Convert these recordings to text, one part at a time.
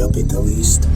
capitalist.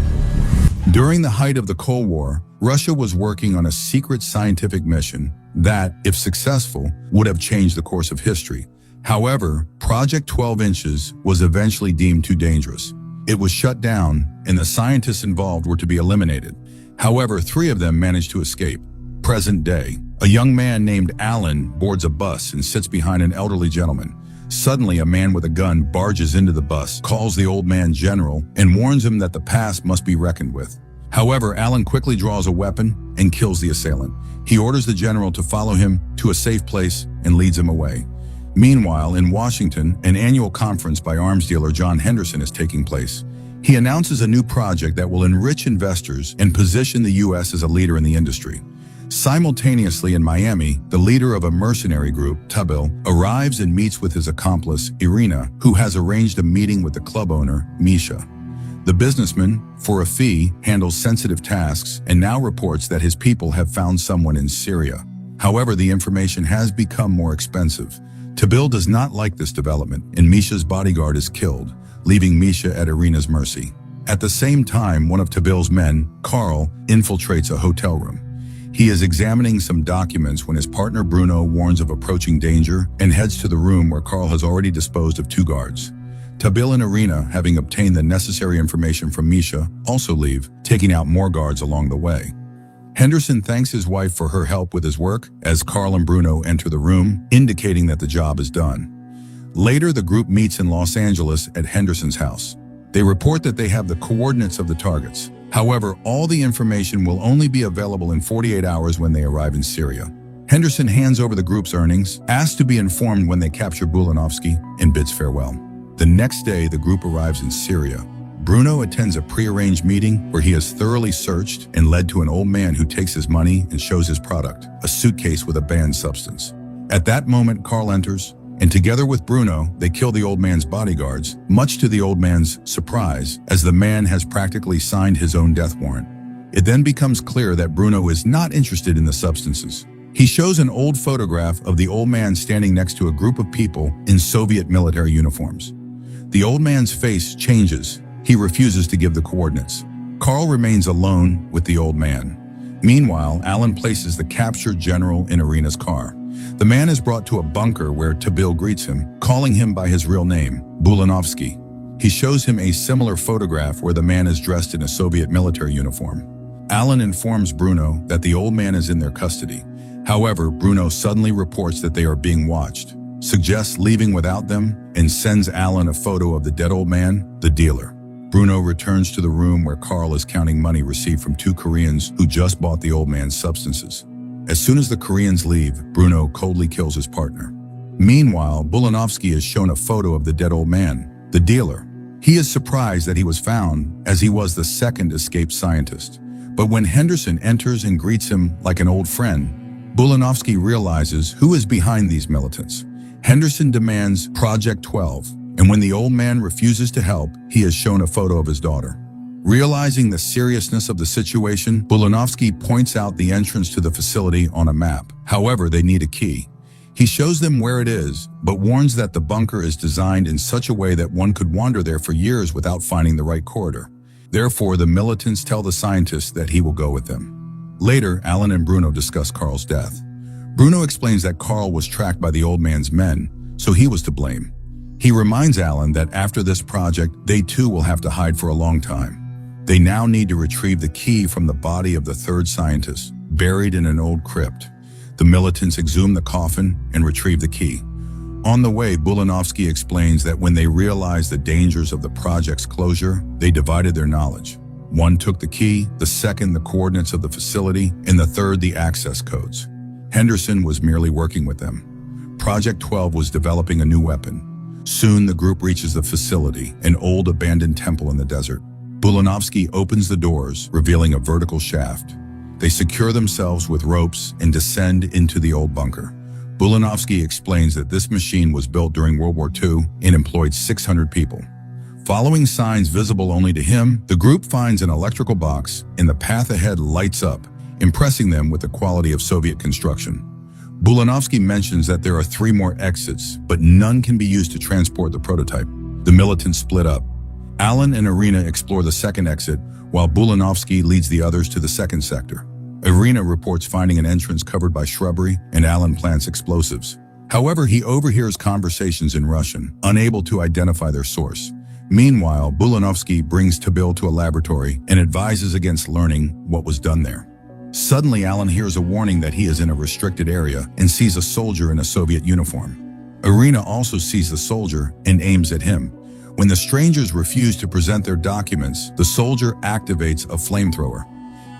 During the height of the Cold War, Russia was working on a secret scientific mission that, if successful, would have changed the course of history. However, Project 12 Inches was eventually deemed too dangerous. It was shut down, and the scientists involved were to be eliminated. However, 3 of them managed to escape. Present day, a young man named Alan boards a bus and sits behind an elderly gentleman. Suddenly, a man with a gun barges into the bus, calls the old man general, and warns him that the past must be reckoned with. However, Alan quickly draws a weapon and kills the assailant. He orders the general to follow him to a safe place and leads him away. Meanwhile, in Washington, an annual conference by arms dealer John Henderson is taking place. He announces a new project that will enrich investors and position the U.S. as a leader in the industry. Simultaneously in Miami, the leader of a mercenary group, Tabil, arrives and meets with his accomplice, Irina, who has arranged a meeting with the club owner, Misha. The businessman, for a fee, handles sensitive tasks and now reports that his people have found someone in Syria. However, the information has become more expensive. Tabil does not like this development, and Misha's bodyguard is killed, leaving Misha at Irina's mercy. At the same time, one of Tabil's men, Carl, infiltrates a hotel room. He is examining some documents when his partner Bruno warns of approaching danger and heads to the room where Carl has already disposed of 2 guards. Tabil and Irina, having obtained the necessary information from Misha, also leave, taking out more guards along the way. Henderson thanks his wife for her help with his work as Carl and Bruno enter the room, indicating that the job is done. Later, the group meets in Los Angeles at Henderson's house. They report that they have the coordinates of the targets. However, all the information will only be available in 48 hours when they arrive in Syria. Henderson hands over the group's earnings, asks to be informed when they capture Bulanovsky, and bids farewell. The next day, the group arrives in Syria. Bruno attends a prearranged meeting where he is thoroughly searched and led to an old man who takes his money and shows his product, a suitcase with a banned substance. At that moment, Carl enters, and together with Bruno, they kill the old man's bodyguards, much to the old man's surprise, as the man has practically signed his own death warrant. It then becomes clear that Bruno is not interested in the substances. He shows an old photograph of the old man standing next to a group of people in Soviet military uniforms. The old man's face changes. He refuses to give the coordinates. Carl remains alone with the old man. Meanwhile, Alan places the captured general in Irina's car. The man is brought to a bunker where Tabil greets him, calling him by his real name, Bulanovsky. He shows him a similar photograph where the man is dressed in a Soviet military uniform. Alan informs Bruno that the old man is in their custody. However, Bruno suddenly reports that they are being watched, suggests leaving without them, and sends Alan a photo of the dead old man, the dealer. Bruno returns to the room where Carl is counting money received from 2 Koreans who just bought the old man's substances. As soon as the Koreans leave, Bruno coldly kills his partner. Meanwhile, Bulanovsky is shown a photo of the dead old man, the dealer. He is surprised that he was found, as he was the second escaped scientist. But when Henderson enters and greets him like an old friend, Bulanovsky realizes who is behind these militants. Henderson demands Project 12, and when the old man refuses to help, he is shown a photo of his daughter. Realizing the seriousness of the situation, Bulanovsky points out the entrance to the facility on a map. However, they need a key. He shows them where it is, but warns that the bunker is designed in such a way that one could wander there for years without finding the right corridor. Therefore, the militants tell the scientists that he will go with them. Later, Alan and Bruno discuss Carl's death. Bruno explains that Carl was tracked by the old man's men, so he was to blame. He reminds Alan that after this project, they too will have to hide for a long time. They now need to retrieve the key from the body of the 3rd scientist, buried in an old crypt. The militants exhume the coffin and retrieve the key. On the way, Bulanovsky explains that when they realized the dangers of the project's closure, they divided their knowledge. One took the key, the second the coordinates of the facility, and the third the access codes. Henderson was merely working with them. Project 12 was developing a new weapon. Soon the group reaches the facility, an old abandoned temple in the desert. Bulanovsky opens the doors, revealing a vertical shaft. They secure themselves with ropes and descend into the old bunker. Bulanovsky explains that this machine was built during World War II and employed 600 people. Following signs visible only to him, the group finds an electrical box, and the path ahead lights up, impressing them with the quality of Soviet construction. Bulanovsky mentions that there are 3 more exits, but none can be used to transport the prototype. The militants split up. Alan and Irina explore the second exit, while Bulanovsky leads the others to the second sector. Irina reports finding an entrance covered by shrubbery, and Alan plants explosives. However, he overhears conversations in Russian, unable to identify their source. Meanwhile, Bulanovsky brings Tabil to a laboratory and advises against learning what was done there. Suddenly, Alan hears a warning that he is in a restricted area and sees a soldier in a Soviet uniform. Irina also sees the soldier and aims at him. When the strangers refuse to present their documents, the soldier activates a flamethrower.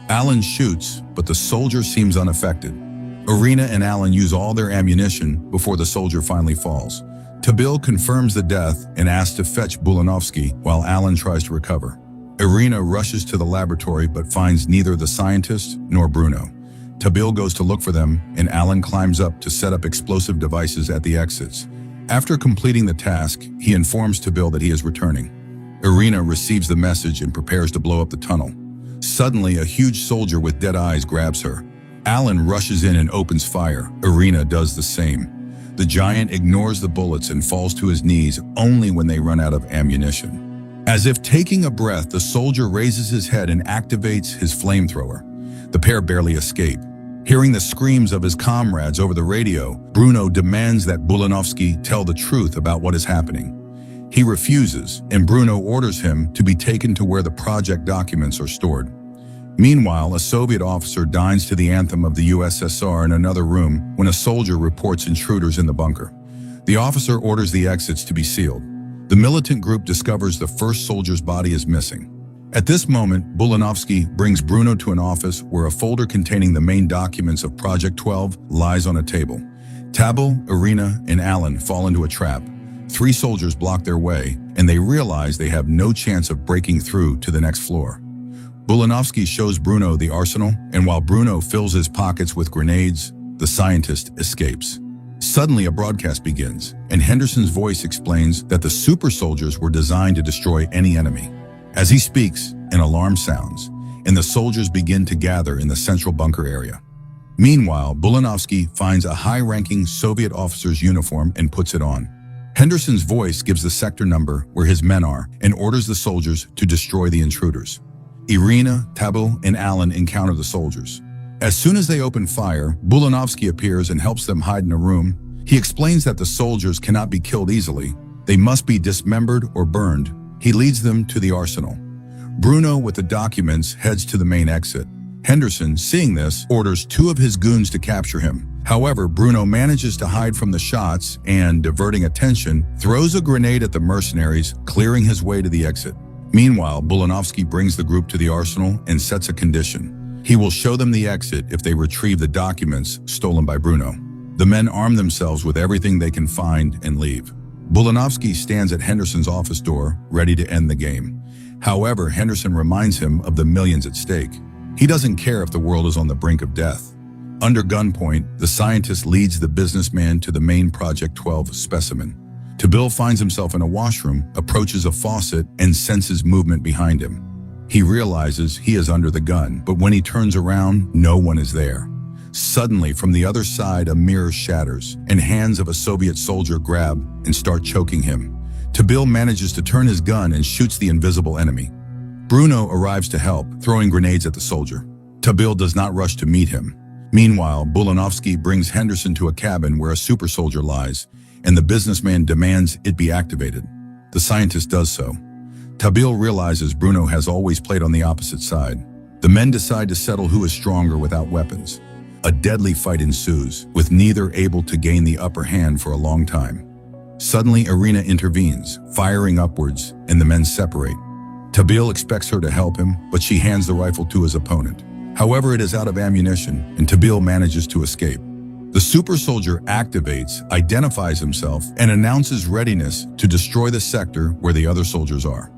Alan shoots, but the soldier seems unaffected. Irina and Alan use all their ammunition before the soldier finally falls. Tabil confirms the death and asks to fetch Bulanovsky while Alan tries to recover. Irina rushes to the laboratory but finds neither the scientist nor Bruno. Tabil goes to look for them, and Alan climbs up to set up explosive devices at the exits. After completing the task, he informs Tabil that he is returning. Irina receives the message and prepares to blow up the tunnel. Suddenly, a huge soldier with dead eyes grabs her. Alan rushes in and opens fire. Irina does the same. The giant ignores the bullets and falls to his knees only when they run out of ammunition. As if taking a breath, the soldier raises his head and activates his flamethrower. The pair barely escape. Hearing the screams of his comrades over the radio, Bruno demands that Bulanovsky tell the truth about what is happening. He refuses, and Bruno orders him to be taken to where the project documents are stored. Meanwhile, a Soviet officer dines to the anthem of the USSR in another room when a soldier reports intruders in the bunker. The officer orders the exits to be sealed. The militant group discovers the first soldier's body is missing. At this moment, Bulanovsky brings Bruno to an office where a folder containing the main documents of Project 12 lies on a table. Tabil, Irina, and Alan fall into a trap. 3 soldiers block their way, and they realize they have no chance of breaking through to the next floor. Bulanovsky shows Bruno the arsenal, and while Bruno fills his pockets with grenades, the scientist escapes. Suddenly, a broadcast begins, and Henderson's voice explains that the super soldiers were designed to destroy any enemy. As he speaks, an alarm sounds, and the soldiers begin to gather in the central bunker area. Meanwhile, Bulanovsky finds a high-ranking Soviet officer's uniform and puts it on. Henderson's voice gives the sector number where his men are and orders the soldiers to destroy the intruders. Irina, Tabil, and Alan encounter the soldiers. As soon as they open fire, Bulanovsky appears and helps them hide in a room. He explains that the soldiers cannot be killed easily. They must be dismembered or burned. He leads them to the arsenal. Bruno, with the documents, heads to the main exit. Henderson, seeing this, orders 2 of his goons to capture him. However, Bruno manages to hide from the shots and, diverting attention, throws a grenade at the mercenaries, clearing his way to the exit. Meanwhile, Bulanovsky brings the group to the arsenal and sets a condition. He will show them the exit if they retrieve the documents stolen by Bruno. The men arm themselves with everything they can find and leave. Bulanovsky stands at Henderson's office door, ready to end the game. However, Henderson reminds him of the millions at stake. He doesn't care if the world is on the brink of death. Under gunpoint, the scientist leads the businessman to the main Project 12 specimen. Tabil finds himself in a washroom, approaches a faucet, and senses movement behind him. He realizes he is under the gun, but when he turns around, no one is there. Suddenly, from the other side, a mirror shatters, and hands of a Soviet soldier grab and start choking him. Tabil manages to turn his gun and shoots the invisible enemy. Bruno arrives to help, throwing grenades at the soldier. Tabil does not rush to meet him. Meanwhile, Bulanovsky brings Henderson to a cabin where a super soldier lies, and the businessman demands it be activated. The scientist does so. Tabil realizes Bruno has always played on the opposite side. The men decide to settle who is stronger without weapons. A deadly fight ensues, with neither able to gain the upper hand for a long time. Suddenly, Irina intervenes, firing upwards, and the men separate. Tabil expects her to help him, but she hands the rifle to his opponent. However, it is out of ammunition, and Tabil manages to escape. The super soldier activates, identifies himself, and announces readiness to destroy the sector where the other soldiers are.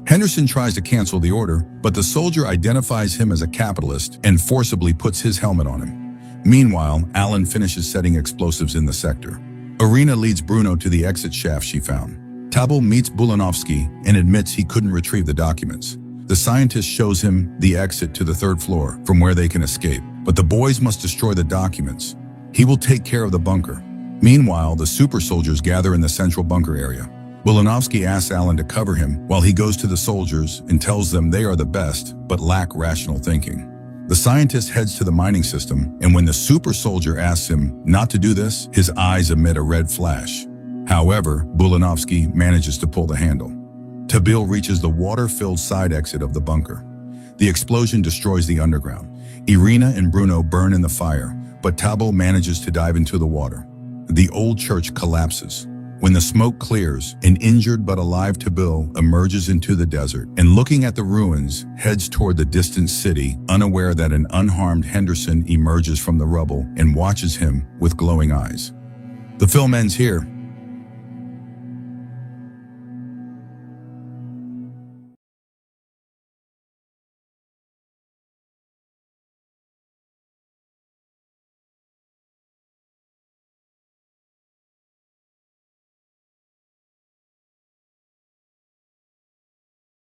Henderson tries to cancel the order, but the soldier identifies him as a capitalist and forcibly puts his helmet on him. Meanwhile, Alan finishes setting explosives in the sector. Irina leads Bruno to the exit shaft she found. Tabil meets Bulanovsky and admits he couldn't retrieve the documents. The scientist shows him the exit to the 3rd floor from where they can escape, but the boys must destroy the documents. He will take care of the bunker. Meanwhile, the super soldiers gather in the central bunker area. Bulanovsky asks Alan to cover him while he goes to the soldiers and tells them they are the best but lack rational thinking. The scientist heads to the mining system, and when the super soldier asks him not to do this, his eyes emit a red flash. However, Bulanovsky manages to pull the handle. Tabil reaches the water-filled side exit of the bunker. The explosion destroys the underground. Irina and Bruno burn in the fire, but Tabil manages to dive into the water. The old church collapses. When the smoke clears, an injured but alive Tabil emerges into the desert and, looking at the ruins, heads toward the distant city, unaware that an unharmed Henderson emerges from the rubble and watches him with glowing eyes. The film ends here,